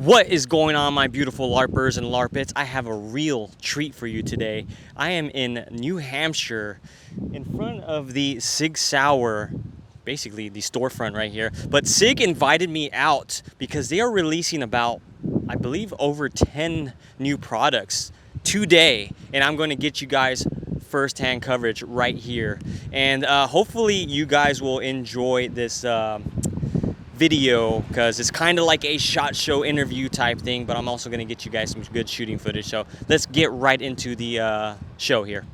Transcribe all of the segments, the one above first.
What is going on, my beautiful LARPers and LARPettes? I have a real treat for you today. I am in New Hampshire in front of the SIG Sauer, basically the storefront right here. But SIG invited me out because they are releasing about, I believe, over 10 new products today. And I'm going to get you guys first-hand coverage right here. And hopefully you guys will enjoy this video, because it's kind of like a SHOT Show interview type thing, but I'm also going to get you guys some good shooting footage. So let's get right into the show here.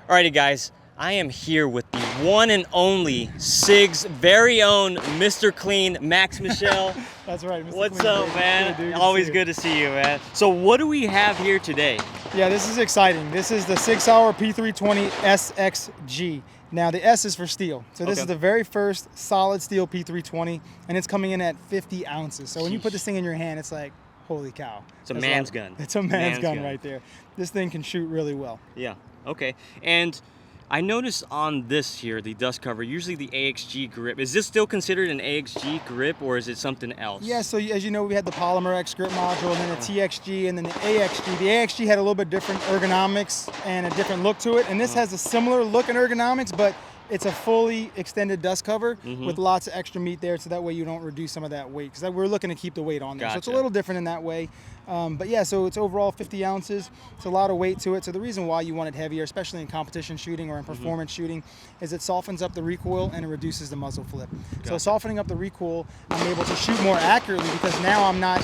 Alrighty guys, I am here with the one and only SIG's very own Mr. Clean, Max Michel. That's right, Mr. What's Clean, up, baby. man? Good, dude. Always good to see you, man. So what do we have here today? Yeah, this is exciting. This is the SIG SAUER P226 SXG. Now the S is for steel. So this is the very first solid steel P320, and it's coming in at 50 ounces. So when you put this thing in your hand, it's like, holy cow. It's a man's gun. It's a man's gun right there. This thing can shoot really well. Yeah, okay. And I noticed on this here, the dust cover, usually the AXG grip. Is this still considered an AXG grip, or is it something else? Yeah, so as you know, we had the Polymer X grip module, and then the TXG, and then the AXG. The AXG had a little bit different ergonomics and a different look to it, and this has a similar look and ergonomics, but it's a fully extended dust cover with lots of extra meat there, so that way you don't reduce some of that weight, because we're looking to keep the weight on there. Gotcha. So it's a little different in that way. But yeah, so it's overall 50 ounces. It's a lot of weight to it. So the reason why you want it heavier, especially in competition shooting or in performance shooting, is it softens up the recoil and it reduces the muzzle flip. Gotcha. So softening up the recoil, I'm able to shoot more accurately, because now I'm not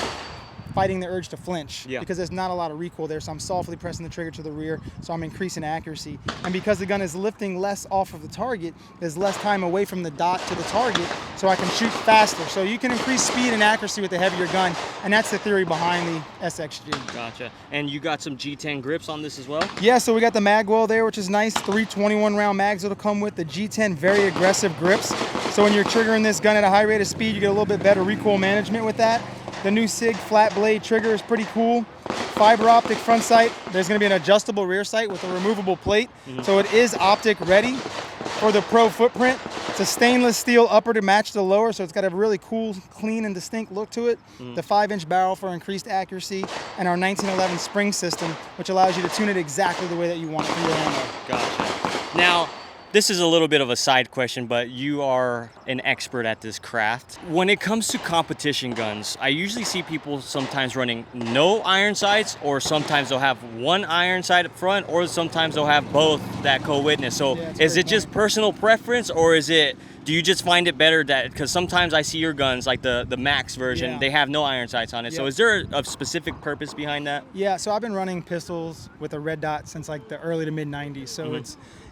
fighting the urge to flinch, because there's not a lot of recoil there, so I'm softly pressing the trigger to the rear, so I'm increasing accuracy. And because the gun is lifting less off of the target, there's less time away from the dot to the target, so I can shoot faster. So you can increase speed and accuracy with a heavier gun, and that's the theory behind the SXG. Gotcha. And you got some G10 grips on this as well? Yeah, so we got the mag well there, which is nice. 3 21-round mags that'll come with the G10, very aggressive grips. So when you're triggering this gun at a high rate of speed, you get a little bit better recoil management with that. The new SIG flat blade trigger is pretty cool. Fiber optic front sight. There's going to be an adjustable rear sight with a removable plate. So it is optic ready for the pro footprint. It's a stainless steel upper to match the lower, so it's got a really cool, clean, and distinct look to it. The 5-inch barrel for increased accuracy, and our 1911 spring system, which allows you to tune it exactly the way that you want it for your ammo. Gotcha. Now, this is a little bit of a side question, but you are an expert at this craft. When it comes to competition guns, I usually see people sometimes running no iron sights, or sometimes they'll have one iron sight up front, or sometimes they'll have both that co-witness. So is it just personal preference, or is it, do you just find it better that, because sometimes I see your guns, like the Max version, they have no iron sights on it. So is there a specific purpose behind that? Yeah, so I've been running pistols with a red dot since like the early to mid 90s. So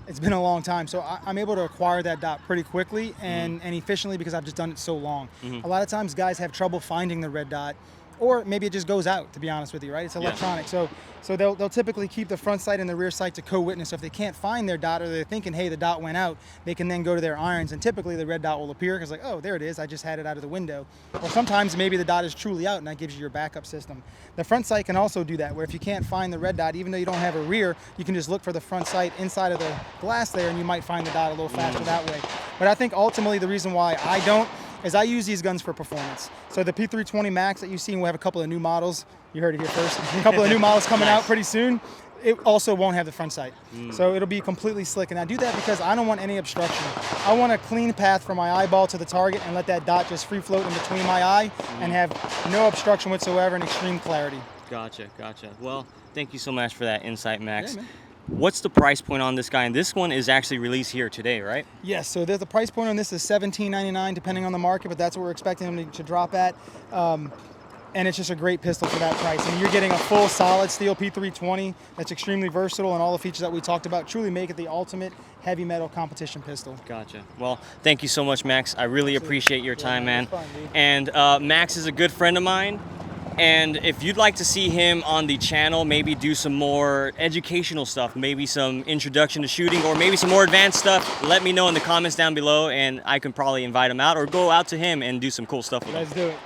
it's been a long time, so I'm able to acquire that dot pretty quickly and efficiently, because I've just done it so long. A lot of times guys have trouble finding the red dot, or maybe it just goes out, to be honest with you, right? It's electronic. So they'll typically keep the front sight and the rear sight to co-witness. So if they can't find their dot, or they're thinking, hey, the dot went out, they can then go to their irons, and typically the red dot will appear, because like, oh, there it is, I just had it out of the window. Or sometimes maybe the dot is truly out, and that gives you your backup system. The front sight can also do that, where if you can't find the red dot, even though you don't have a rear, you can just look for the front sight inside of the glass there, and you might find the dot a little faster that way. But I think ultimately the reason why I don't is I use these guns for performance. So the P320 Max that you've seen, we'll have a couple of new models. You heard it here first. A couple of new models coming out pretty soon. It also won't have the front sight. So it'll be completely slick. And I do that because I don't want any obstruction. I want a clean path from my eyeball to the target, and let that dot just free float in between my eye and have no obstruction whatsoever and extreme clarity. Gotcha, gotcha. Well, thank you so much for that insight, Max. Yeah, man. What's the price point on this guy? And this one is actually released here today, right? Yes, so the price point on this is $17.99 depending on the market, but that's what we're expecting them to drop at. and it's just a great pistol for that price. I mean, you're getting a full solid steel P320 that's extremely versatile, and all the features that we talked about truly make it the ultimate heavy metal competition pistol. Gotcha. Well, thank you so much, Max. I really appreciate your time, man. Fun, dude. And Max is a good friend of mine. And if you'd like to see him on the channel, maybe do some more educational stuff, maybe some introduction to shooting, or maybe some more advanced stuff, let me know in the comments down below, and I can probably invite him out or go out to him and do some cool stuff with him. Let's do it.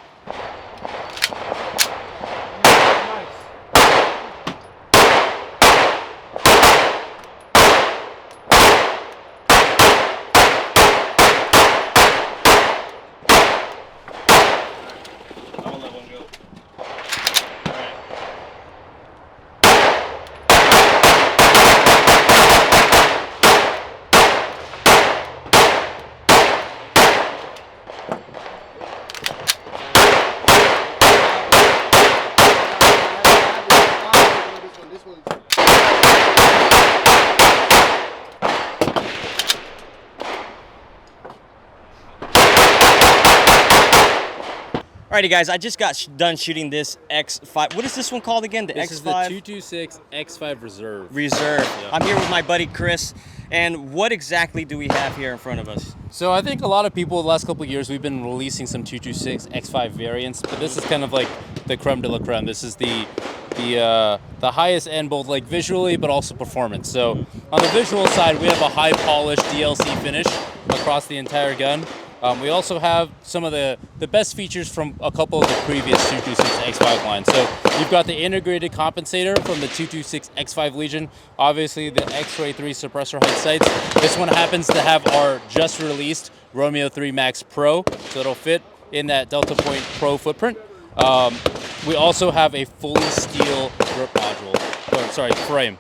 Alrighty guys, I just got done shooting this X5. What is this one called again? The This X5? is the 226 X5 Reserve. Reserve. Yeah. I'm here with my buddy Chris. And what exactly do we have here in front of us? So I think a lot of people the last couple of years we've been releasing some 226 X5 variants, but this is kind of like the creme de la creme. This is the highest end, both like visually but also performance. So on the visual side, we have a high polished DLC finish across the entire gun. We also have some of the best features from a couple of the previous 226 X5 lines. So you've got the integrated compensator from the 226 X5 Legion, obviously the X-Ray 3 suppressor height sights. This one happens to have our just released Romeo 3 Max Pro, so it'll fit in that Delta Point Pro footprint. We also have a fully steel grip module, or sorry, frame.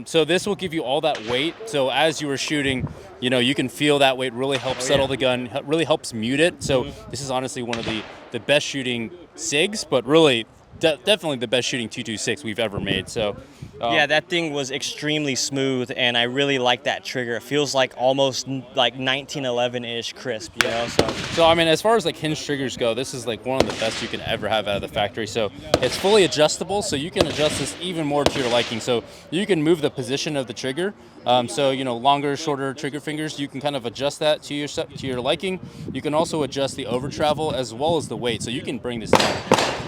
So this will give you all that weight. So as you were shooting, you know, you can feel that weight really helps settle the gun, really helps mute it. So this is honestly one of the best shooting SIGs, but really definitely the best shooting 226 we've ever made. So yeah, that thing was extremely smooth, and I really like that trigger. It feels like almost like 1911-ish crisp, you know? So I mean, as far as like hinge triggers go, this is like one of the best you can ever have out of the factory. So it's fully adjustable, so you can adjust this even more to your liking. So you can move the position of the trigger. So you know, longer, shorter trigger fingers, you can kind of adjust that to your liking. You can also adjust the over travel as well as the weight. So you can bring this down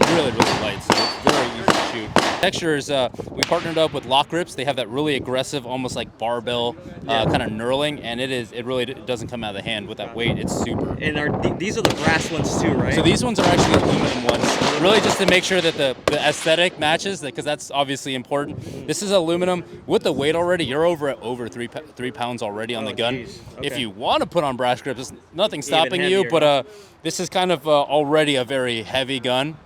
really, really light. So it's very easy to shoot. Textures, we partnered up with Lock grips. They have that really aggressive, almost like barbell kind of knurling, and it really doesn't come out of the hand with that weight. It's super. And these are the brass ones too, right? So these ones are actually aluminum ones, really just to make sure that the aesthetic matches, because that's obviously important. This is aluminum with the weight already. You're over 3 pounds already on the gun. Okay. If you want to put on brass grips, there's nothing stopping you, but this is kind of already a very heavy gun.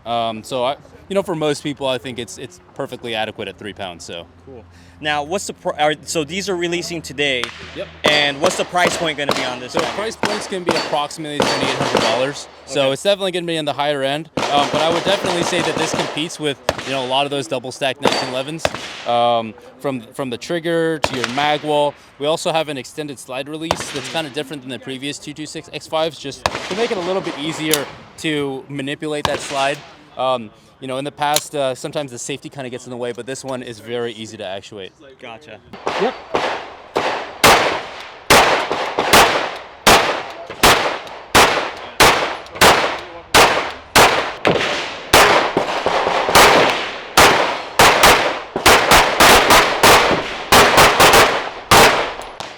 So you know, for most people, I think it's perfectly adequate at 3 pounds. So cool. Now, what's so these are releasing today? Yep. And what's the price point going to be on this? So price points can be approximately $2,800. So it's definitely going to be in the higher end. But I would definitely say that this competes with, you know, a lot of those double stack 1911s. From the trigger to your mag wall. We also have an extended slide release that's kind of different than the previous 226 X5s, just to make it a little bit easier to manipulate that slide. You know, in the past, sometimes the safety kind of gets in the way, but this one is very easy to actuate. Gotcha. Yep.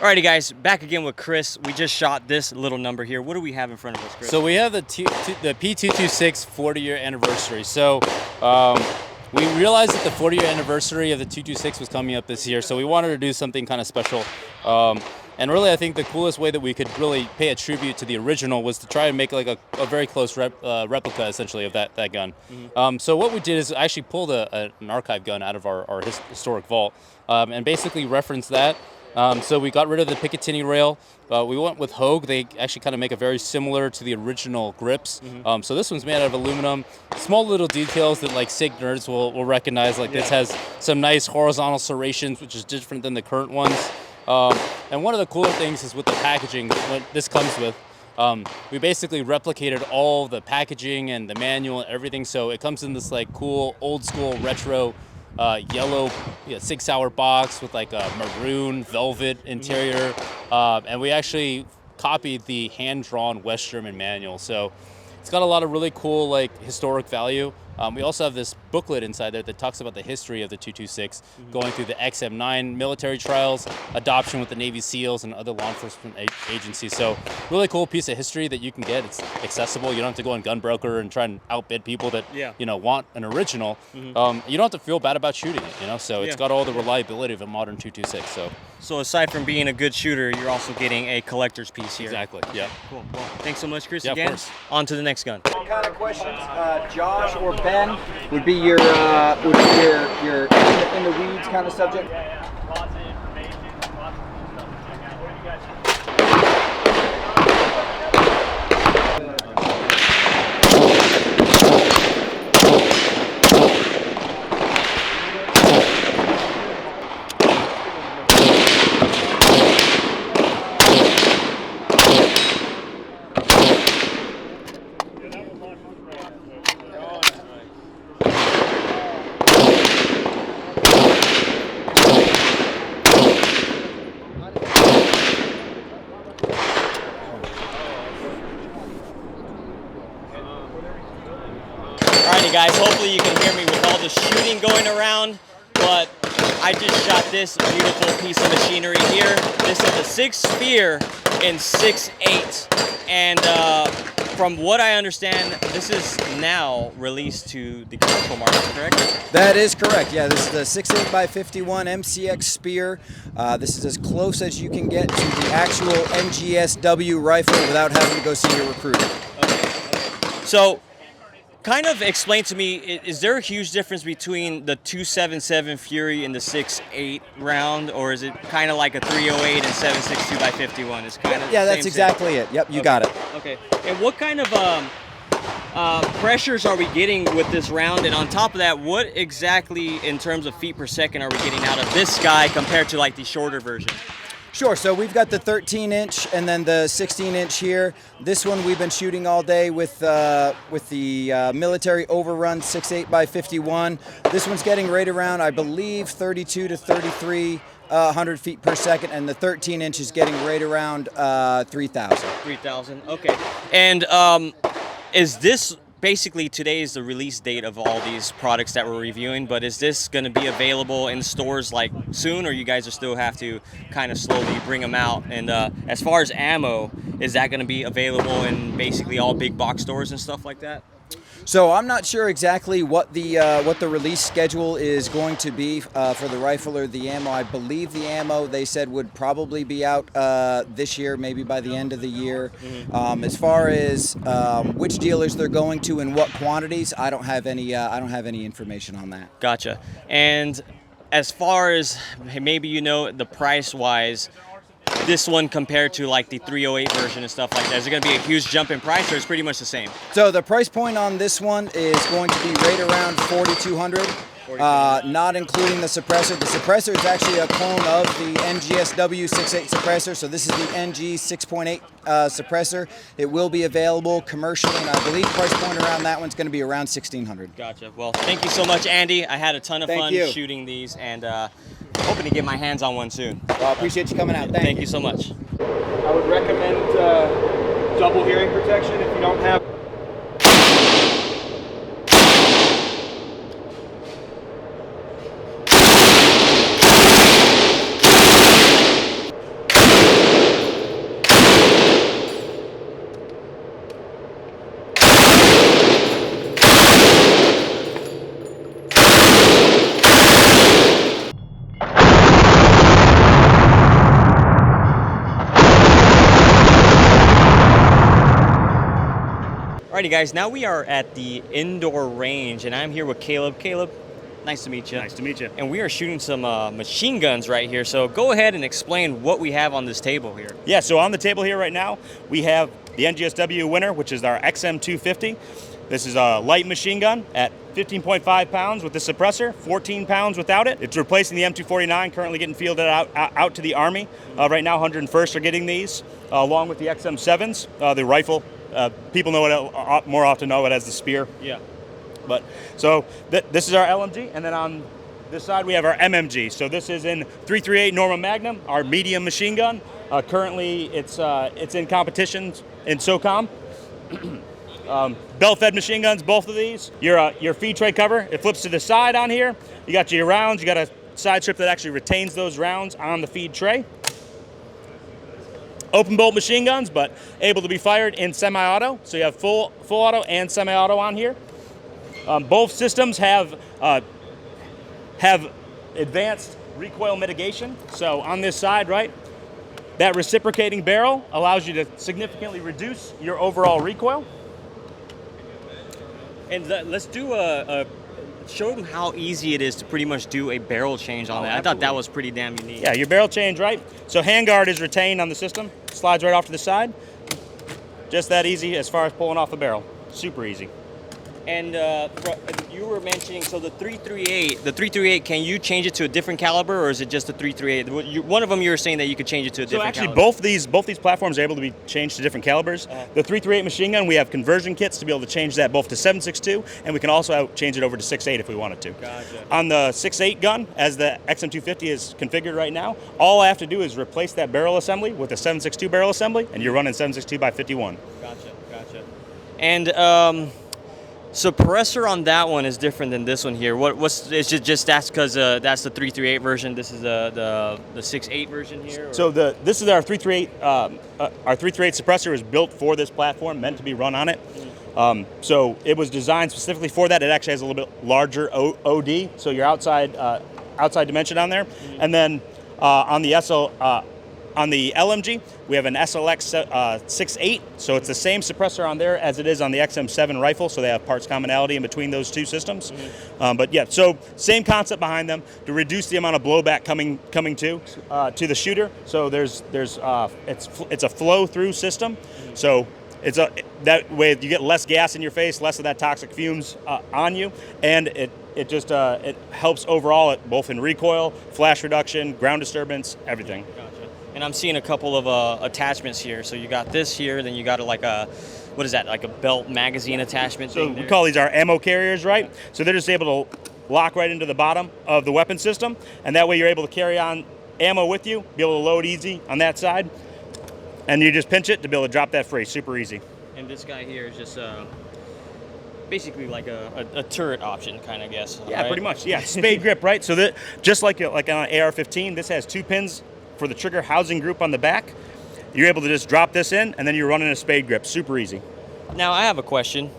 Alrighty guys, back again with Chris. We just shot this little number here. What do we have in front of us, Chris? So we have the P226 40-year anniversary. So we realized that the 40-year anniversary of the 226 was coming up this year, so we wanted to do something kind of special. And really, I think the coolest way that we could really pay a tribute to the original was to try and make like a very close replica, essentially, of that gun. Mm-hmm. So what we did is actually pulled an archive gun out of our historic vault and basically referenced that. So we got rid of the Picatinny rail. We went with Hogue. They actually kind of make a very similar to the original grips. Mm-hmm. So this one's made out of aluminum. Small little details that like SIG nerds will recognize. Like this has some nice horizontal serrations, which is different than the current ones. And one of the cooler things is with the packaging what this comes with. We basically replicated all the packaging and the manual and everything, so it comes in this like cool old school retro yellow SIG Sauer box with like a maroon velvet interior, and we actually copied the hand-drawn West German manual, so it's got a lot of really cool like historic value. We also have this booklet inside there that talks about the history of the 226, going through the XM9 military trials, adoption with the Navy SEALs and other law enforcement agencies. So really cool piece of history that you can get. It's accessible. You don't have to go on Gunbroker and try and outbid people that want an original. You don't have to feel bad about shooting it. So it's got all the reliability of a modern 226. So aside from being a good shooter, you're also getting a collector's piece here. Exactly. Yeah. Cool. Well, thanks so much, Chris. Yeah, again. of course. On to the next gun. What kind of questions, Josh or Ben, would be your in the weeds kind of subject? Lots of information, lots of stuff. Alrighty guys, hopefully you can hear me with all the shooting going around, but I just shot this beautiful piece of machinery here. This is the SIG Spear in 6.8, and from what I understand, this is now released to the commercial market, correct? That is correct. Yeah, this is the 6.8x51 MCX Spear. This is as close as you can get to the actual NGSW rifle without having to go see your recruiter. Okay. So, kind of explain to me, is there a huge difference between the 277 Fury and the 6.8 round, or is it kind of like a 308 and 7.62 by 51? It's kind of that's exactly it. Yep, you got it. Okay. And what kind of pressures are we getting with this round? And on top of that, what exactly in terms of feet per second are we getting out of this guy compared to like the shorter version? Sure, so we've got the 13-inch and then the 16-inch here. This one we've been shooting all day with the military overrun 6.8 by 51. This one's getting right around, I believe, 32 to 3,300 feet per second, and the 13-inch is getting right around 3,000. 3,000, okay. And is this basically today is the release date of all these products that we're reviewing, but is this going to be available in stores like soon, or you guys will still have to kind of slowly bring them out? And as far as ammo, is that going to be available in basically all big box stores and stuff like that? So I'm not sure exactly what the release schedule is going to be for the rifle or the ammo. I believe the ammo, they said, would probably be out this year, maybe by the end of the year. As far as which dealers they're going to and what quantities, I don't have any information on that. Gotcha. And as far as maybe the price-wise, this one compared to like the 308 version and stuff like that, is it going to be a huge jump in price, or it's pretty much the same? So the price point on this one is going to be right around 4,200. Not including the suppressor. The suppressor is actually a clone of the NGSW 6.8 suppressor, so this is the NG 6.8 suppressor. It will be available commercially, and I believe price point around that one's going to be around 1,600. Gotcha. Well, thank you so much, Andy. I had a ton of fun shooting these, and hoping to get my hands on one soon. Well, I appreciate you coming out. Thank you so much. I would recommend double hearing protection if you don't have. Alrighty guys, now we are at the indoor range, and I'm here with Caleb. Caleb, nice to meet you. Nice to meet you. And we are shooting some machine guns right here, so go ahead and explain what we have on this table here. Yeah, so on the table here right now, we have the NGSW winner, which is our XM250. This is a light machine gun at 15.5 pounds with the suppressor, 14 pounds without it. It's replacing the M249, currently getting fielded out to the Army. Right now, 101st are getting these, along with the XM7s, the rifle. People know it more often know it as the Spear. Yeah. But so this is our LMG, and then on this side we have our MMG. So this is in 338 Norma Magnum, our medium machine gun. Currently, it's in competitions in SOCOM. Bell-fed machine guns, both of these. Your feed tray cover, it flips to the side on here. You got your rounds. You got a side strip that actually retains those rounds on the feed tray. Open bolt machine guns, but able to be fired in semi-auto. So you have full auto and semi-auto on here. Both systems have advanced recoil mitigation. So on this side, right, that reciprocating barrel allows you to significantly reduce your overall recoil. And let's do show them how easy it is to pretty much do a barrel change on that. I thought that was pretty damn unique. Yeah, your barrel change, right? So handguard is retained on the system, slides right off to the side. Just that easy as far as pulling off the barrel. Super easy. And you were mentioning, so the 338, can you change it to a different caliber, or is it just the 338? One of them you were saying that you could change it to a different caliber. Both these platforms are able to be changed to different calibers. The 338 machine gun, we have conversion kits to be able to change that both to 7.62, and we can also change it over to 6.8 if we wanted to. Gotcha. On the 6.8 gun, as the XM250 is configured right now, all I have to do is replace that barrel assembly with a 7.62 barrel assembly, and you're running 7.62 by 51. Gotcha. And suppressor on that one is different than this one here. It's just that's because that's the 338 version. This is the 6.8 version here. Or? So this is our 338. Our 338 suppressor is built for this platform, meant to be run on it. So it was designed specifically for that. It actually has a little bit larger OD, so your outside dimension on there. And then on the on the LMG, we have an SLX 6.8, so it's the same suppressor on there as it is on the XM7 rifle, so they have parts commonality in between those two systems. But yeah, so same concept behind them to reduce the amount of blowback coming to the shooter. So it's a flow through system, so that way you get less gas in your face, less of that toxic fumes on you, and it just it helps overall both in recoil, flash reduction, ground disturbance, everything. And I'm seeing a couple of attachments here. So you got this here, then you got like a belt magazine attachment. So we call these our ammo carriers, right? So they're just able to lock right into the bottom of the weapon system, and that way you're able to carry on ammo with you, be able to load easy on that side, and you just pinch it to be able to drop that free, super easy. And this guy here is just basically like a turret option, kind of guess. Yeah, right? Pretty much. Yeah, spade grip, right? So that just like on an AR-15, this has 2 pins for the trigger housing group on the back. You're able to just drop this in, and then you're running a spade grip, super easy. Now I have a question.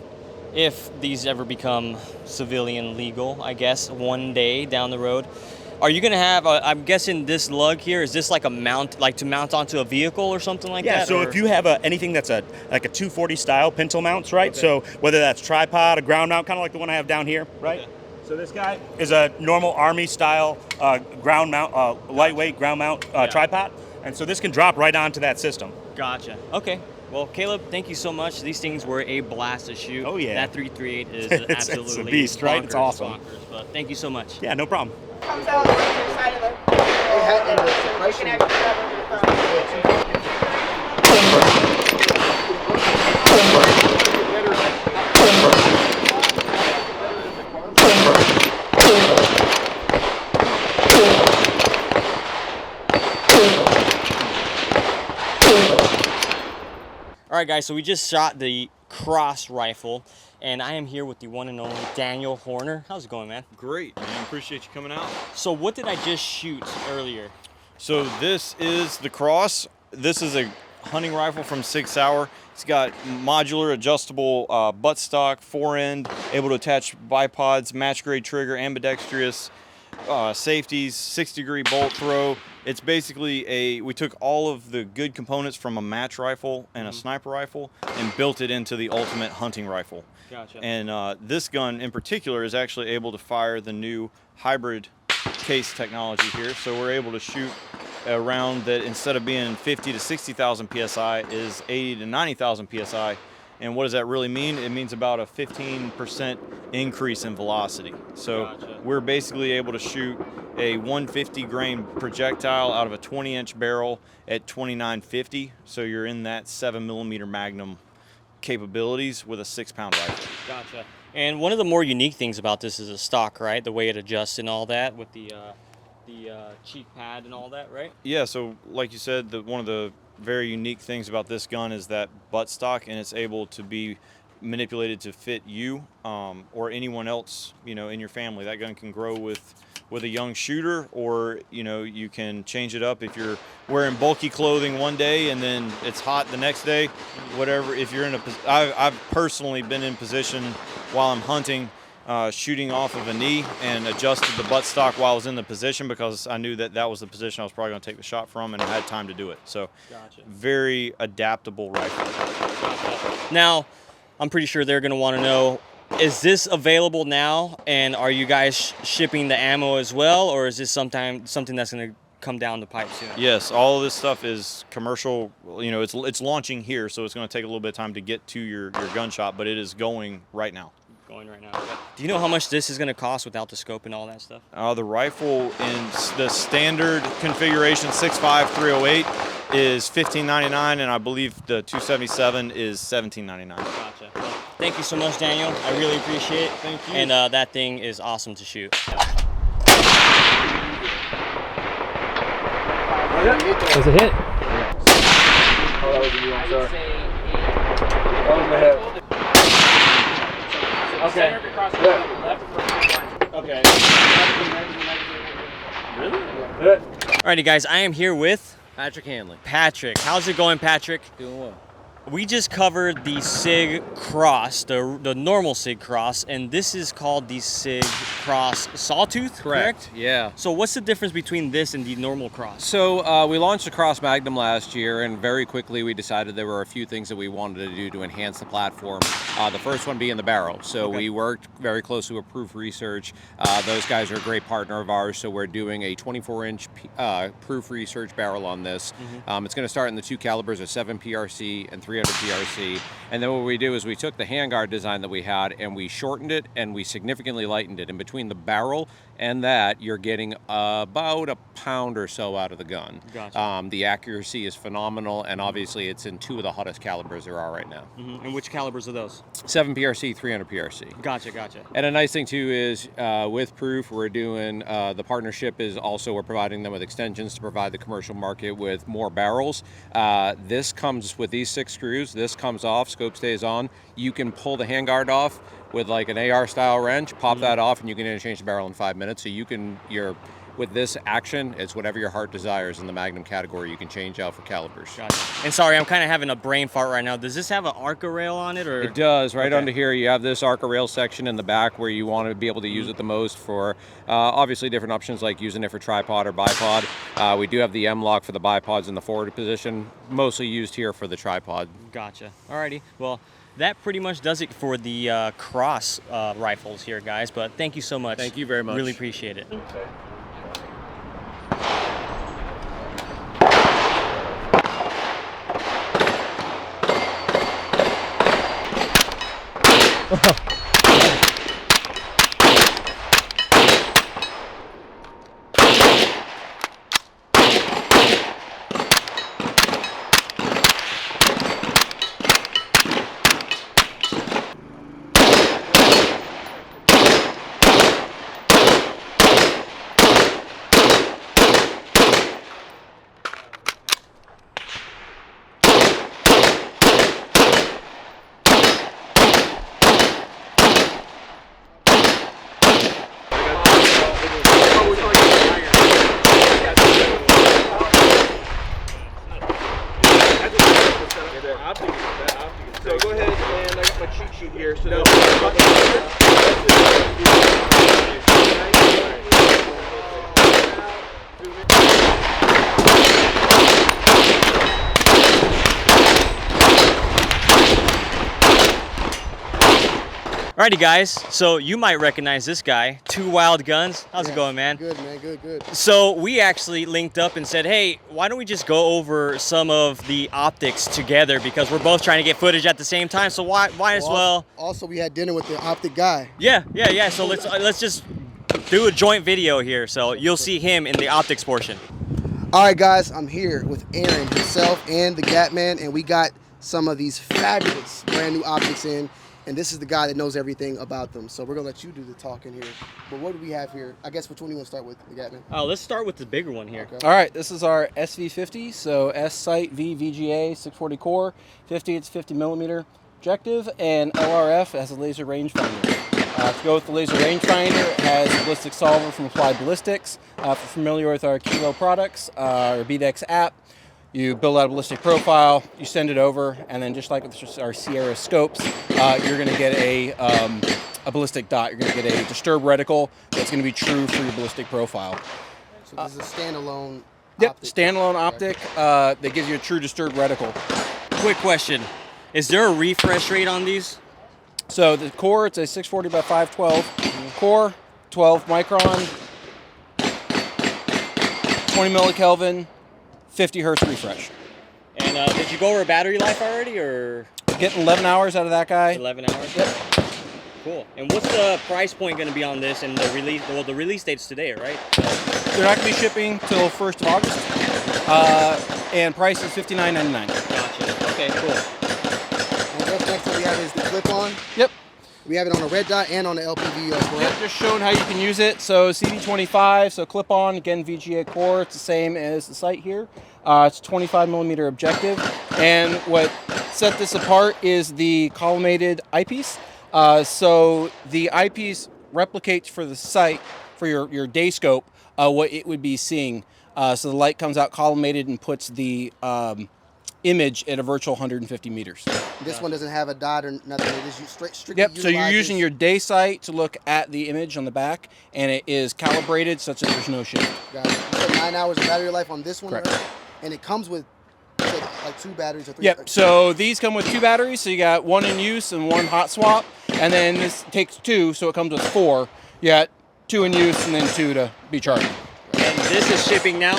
If these ever become civilian legal, I guess, one day down the road, are you gonna have, I'm guessing this lug here, is this like a mount, like to mount onto a vehicle or something like that? Yeah, so if you have anything that's like a 240 style pintle mounts, right? Okay. So whether that's tripod, a ground mount, kind of like the one I have down here, right? Okay. So this guy is a normal Army style ground mount, lightweight ground mount tripod. And so this can drop right onto that system. Gotcha. Okay. Well, Caleb, thank you so much. These things were a blast to shoot. Oh, yeah. That 338 is absolutely it's a beast, right? It's awesome. But thank you so much. Yeah, no problem. Comes out on the other side of All right, guys, so we just shot the cross rifle, and I am here with the one and only Daniel Horner. How's it going, man? Great, man. Appreciate you coming out. So what did I just shoot earlier? So this is the cross. This is a hunting rifle from SIG Sauer. It's got modular, adjustable buttstock, fore-end, able to attach bipods, match-grade trigger, ambidextrous, safeties, 6-degree bolt throw. It's basically we took all of the good components from a match rifle and a sniper rifle and built it into the ultimate hunting rifle. Gotcha. And this gun in particular is actually able to fire the new hybrid case technology here. So we're able to shoot a round that instead of being 50 to 60,000 PSI is 80 to 90,000 PSI. And what does that really mean? It means about a 15% increase in velocity. So Gotcha. we're basically able to shoot a 150 grain projectile out of a 20-inch barrel at 2950. So you're in that 7mm Magnum capabilities with a 6-pound rifle. Gotcha. And one of the more unique things about this is the stock, right? The way it adjusts and all that with the cheek pad and all that, right? Yeah, so like you said, one of the very unique things about this gun is that buttstock, and it's able to be manipulated to fit you or anyone else, in your family. That gun can grow with a young shooter, or you can change it up if you're wearing bulky clothing one day and then it's hot the next day. Whatever. If you're I've personally been in position while I'm hunting, shooting off of a knee, and adjusted the buttstock while I was in the position because I knew that was the position I was probably going to take the shot from, and I had time to do it. So, Gotcha. Very adaptable rifle. Gotcha. Now, I'm pretty sure they're going to want to know, is this available now, and are you guys shipping the ammo as well, or is this something that's going to come down the pipe soon? Yes, all of this stuff is commercial. It's launching here, so it's going to take a little bit of time to get to your gun shop, but it is going right now. Going right now. Okay. Do you know how much this is going to cost without the scope and all that stuff? The rifle in the standard configuration 6.5 308 is $15.99, and I believe the 277 is $17.99. Gotcha. Well, thank you so much, Daniel. I really appreciate it. Thank you. And that thing is awesome to shoot. Was it hit? Oh, that was a new one, sorry. That was my head. Okay. Okay. Really? Alrighty, guys. I am here with Patrick Hanley. Patrick. How's it going, Patrick? Doing well. We just covered the SIG Cross, the normal SIG Cross, and this is called the SIG Cross Sawtooth, correct? Yeah. So what's the difference between this and the normal Cross? So we launched the Cross Magnum last year, and very quickly we decided there were a few things that we wanted to do to enhance the platform. The first one being the barrel. So we worked very closely with Proof Research. Those guys are a great partner of ours, so we're doing a 24-inch Proof Research barrel on this. It's going to start in the two calibers of 7 PRC and 300 PRC. And then what we do is we took the handguard design that we had and we shortened it and we significantly lightened it. And between the barrel and that, you're getting about a pound or so out of the gun. Gotcha. The accuracy is phenomenal, and obviously it's in two of the hottest calibers there are right now. And which calibers are those? 7 PRC, 300 PRC. Gotcha, gotcha. And a nice thing too is with Proof, we're doing the partnership is also we're providing them with extensions to provide the commercial market with more barrels. This comes with these 6 screws. This comes off, scope stays on. You can pull the handguard off with like an AR style wrench, pop that off, and you can interchange the barrel in 5 minutes. So with this action, it's whatever your heart desires in the Magnum category. You can change out for calibers. Gotcha. And sorry, I'm kind of having a brain fart right now. Does this have an ARCA rail on it, or? It does. Right under here, you have this ARCA rail section in the back where you want to be able to use it the most for obviously different options like using it for tripod or bipod. We do have the M-Lock for the bipods in the forward position, mostly used here for the tripod. Gotcha. Alrighty. Well, that pretty much does it for the Cross rifles here, guys. But thank you so much. Thank you very much. Really appreciate it. So go ahead, and I got my cheat sheet here. So no. Alrighty, guys. So you might recognize this guy, Two Wild Guns. How's it going, man? Good, man. Good. So we actually linked up and said, hey, why don't we just go over some of the optics together, because we're both trying to get footage at the same time. So why as well? Also, we had dinner with the optic guy. Yeah. So let's just do a joint video here. So you'll see him in the optics portion. All right, guys. I'm here with Aaron himself and the Gatman, and we got some of these fabulous brand new optics in. And this is the guy that knows everything about them. So we're going to let you do the talking here. But what do we have here? I guess which one do you want to start with, the Gatman? Oh, let's start with the bigger one here. Okay. All right, this is our SV50. So S-Sight V VGA 640 core, 50, it's 50 millimeter objective, and LRF has a laser rangefinder. To go with the laser rangefinder, it has a ballistic solver from Applied Ballistics. If you're familiar with our Kilo products, our BDEX app, you build out a ballistic profile, you send it over, and then just like with our Sierra scopes, you're going to get a ballistic dot. You're going to get a disturbed reticle that's going to be true for your ballistic profile. So this is a standalone Yep, optic. standalone optic that gives you a true disturbed reticle. Quick question. Is there a refresh rate on these? So the core, it's a 640 by 512 core, 12 micron, 20 millikelvin, 50 hertz refresh. And did you go over battery life already, or? Getting 11 hours out of that guy. 11 hours? Yep. Cool. And what's the price point going to be on this and the release? Well, the release date's today, right? They're not going to be shipping till 1st of August. And price is $59.99. Gotcha. Okay, cool. And what's next that we have is the clip-on. Yep. We have it on a red dot and on the LPV as well. Yep, just showing how you can use it. So CD25, so clip-on, again VGA core, it's the same as the sight here. It's 25 millimeter objective. And what set this apart is the collimated eyepiece. So the eyepiece replicates for the sight, for your day scope, what it would be seeing. So the light comes out collimated and puts the image at a virtual 150 meters. This one doesn't have a dot or nothing. It is strictly Yep, so you're utilizes- using your day sight to look at the image on the back, and it is calibrated such that there's no shift. Got it. You said 9 hours of battery life on this one, Correct. right? And it comes with you said, like 2 batteries or 3. Yep, so these come with 2 batteries, so you got 1 in use and 1 hot swap, and then this takes 2, so it comes with 4. You got 2 in use and then 2 to be charged. And this is shipping now?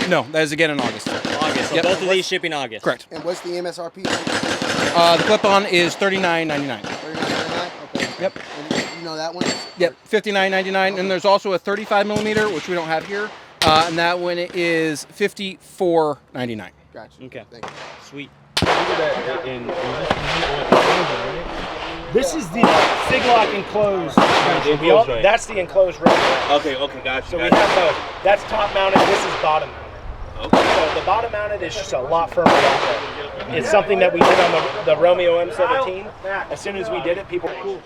No, that is again in August. August. So Yep. both of these shipping August. Correct. And what's the MSRP? The clip-on is $39.99. $39.99? Okay. Yep. And you know that one? Yep, $59.99, and there's also a 35 millimeter, which we don't have here, and that one is $54.99. Gotcha. Okay. Thank you. Sweet. This is the SIG Lock enclosed. That's the enclosed rotor. Okay, gotcha. So we have both. That's top mounted. This is bottom mounted. Okay. So the bottom mounted is just a lot firmer out there. It's something that we did on the Romeo M17. As soon as we did it, people. This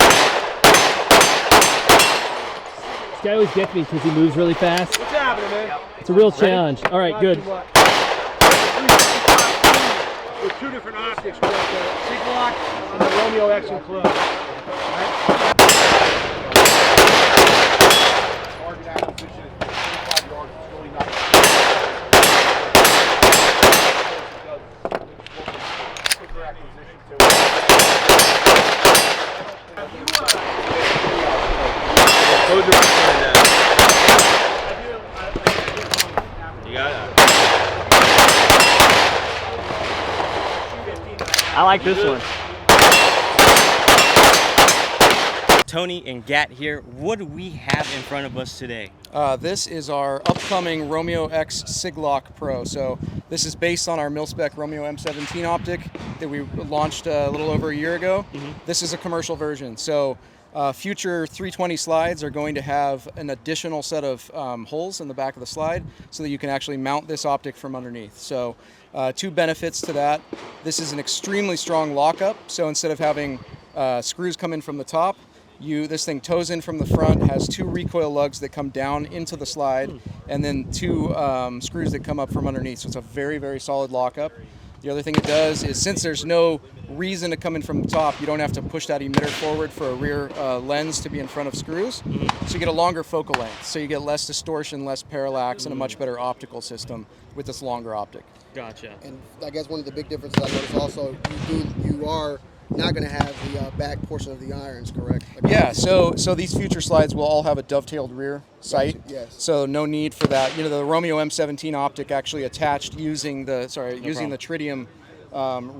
guy always gets me because he moves really fast. What's happening, man? It's a real challenge. All right, good. With 2 different optics, we have the SIG Lock and the Romeo X enclosed. I like this one. Tony and Gat here. What do we have in front of us today? This is our upcoming Romeo X SIG Lock Pro. So this is based on our mil-spec Romeo M17 optic that we launched a little over a year ago. This is a commercial version. So future 320 slides are going to have an additional set of holes in the back of the slide so that you can actually mount this optic from underneath. So 2 benefits to that. This is an extremely strong lockup. So instead of having screws come in from the top, this thing toes in from the front, has 2 recoil lugs that come down into the slide, and then 2 screws that come up from underneath. So it's a very, very solid lockup. The other thing it does is, since there's no reason to come in from the top, you don't have to push that emitter forward for a rear lens to be in front of screws. So you get a longer focal length. So you get less distortion, less parallax, and a much better optical system with this longer optic. Gotcha. And I guess one of the big differences I noticed also, you are not going to have the back portion of the irons, correct? Like Yeah, so these future slides will all have a dovetailed rear sight. Yes. So no need for that. You know, the Romeo M17 optic actually attached using the the tritium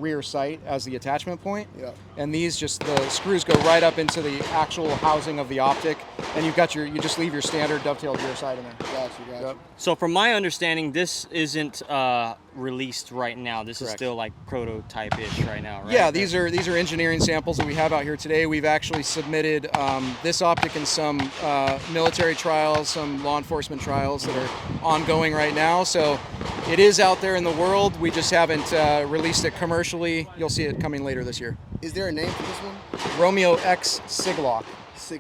rear sight as the attachment point. Yeah. And these the screws go right up into the actual housing of the optic, and you just leave your standard dovetailed rear sight in there. Gotcha. Yep. So from my understanding, this isn't released right now. This is still like prototype-ish right now, right? Yeah, these are engineering samples that we have out here today. We've actually submitted this optic in some military trials, some law enforcement trials that are ongoing right now. So it is out there in the world. We just haven't released it commercially. You'll see it coming later this year. Is there a name for this one? Romeo X SIG Lock.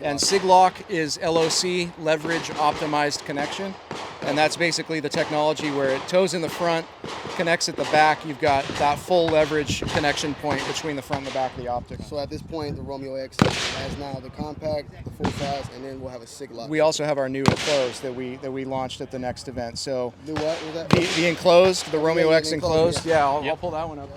And SIG Lock is LOC, Leverage Optimized Connection. And that's basically the technology where it tows in the front, connects at the back. You've got that full leverage connection point between the front and the back of the optic. So at this point, the Romeo X has now the compact, the full size, and then we'll have a SIG Lock. We also have our new enclosed that we launched at the next event. So New what was that? the enclosed, the Romeo X the enclosed. Yeah, enclosed, I'll pull that one up.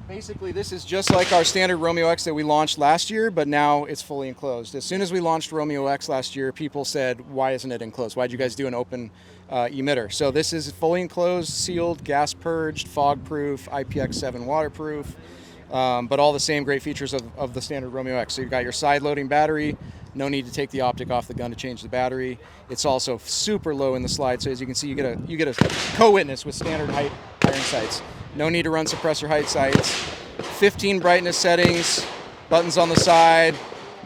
Basically, this is just like our standard Romeo X that we launched last year, but now it's fully enclosed. As soon as we launched Romeo X last year, people said, why isn't it enclosed? Why'd you guys do an open emitter? So this is fully enclosed, sealed, gas purged, fog proof, IPX7 waterproof, but all the same great features of the standard Romeo X. So you've got your side loading battery, no need to take the optic off the gun to change the battery. It's also super low in the slide, so as you can see, you get a co-witness with standard height iron sights. No need to run suppressor height sights. 15 brightness settings, buttons on the side,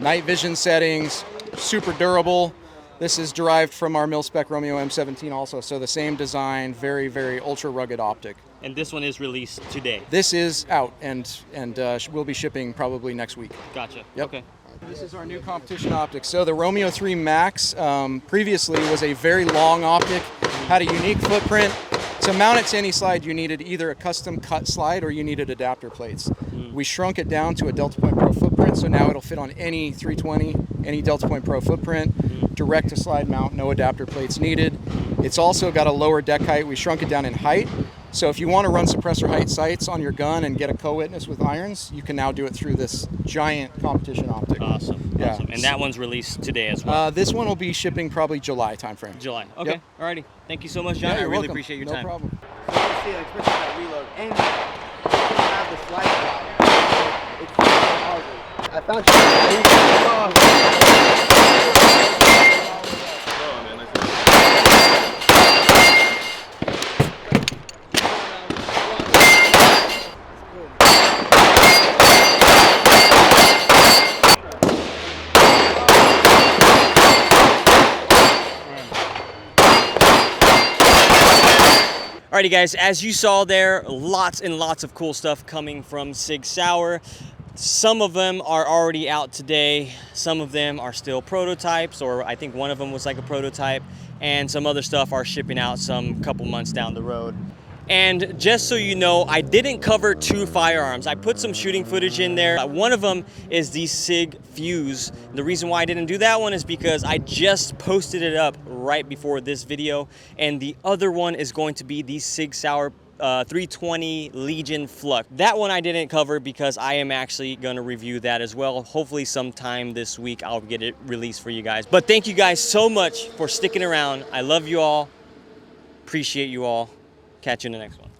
night vision settings, super durable. This is derived from our mil-spec Romeo M17 also, so the same design, very, very ultra rugged optic. And this one is released today. This is out and we'll be shipping probably next week. Gotcha. Yep. Okay. This is our new competition optic. So the Romeo 3 Max previously was a very long optic, had a unique footprint. To mount it to any slide, you needed either a custom cut slide or you needed adapter plates. We shrunk it down to a Delta Point Pro footprint, so now it'll fit on any 320, any Delta Point Pro footprint, direct to slide mount, no adapter plates needed. It's also got a lower deck height. We shrunk it down in height. So if you want to run suppressor height sights on your gun and get a co-witness with irons, you can now do it through this giant competition optic. Awesome. Yeah. Awesome. And that one's released today as well. This one will be shipping probably July timeframe. July. Okay. Yep. Alrighty. Thank you so much, John. Yeah, I you're really welcome. appreciate your No time. problem. So you see, like, especially that reload, and you have the slide block. It's harder. I found you. Alrighty guys, as you saw there, lots and lots of cool stuff coming from SIG Sauer. Some of them are already out today. Some of them are still prototypes, or I think one of them was like a prototype, and some other stuff are shipping out some couple months down the road. And just so you know, I didn't cover two firearms. I put some shooting footage in there. One of them is the SIG Fuse. The reason why I didn't do that one is because I just posted it up right before this video. And the other one is going to be the SIG Sauer 320 Legion Flux. That one I didn't cover because I am actually going to review that as well. Hopefully sometime this week I'll get it released for you guys. But thank you guys so much for sticking around. I love you all. Appreciate you all. Catch you in the next one.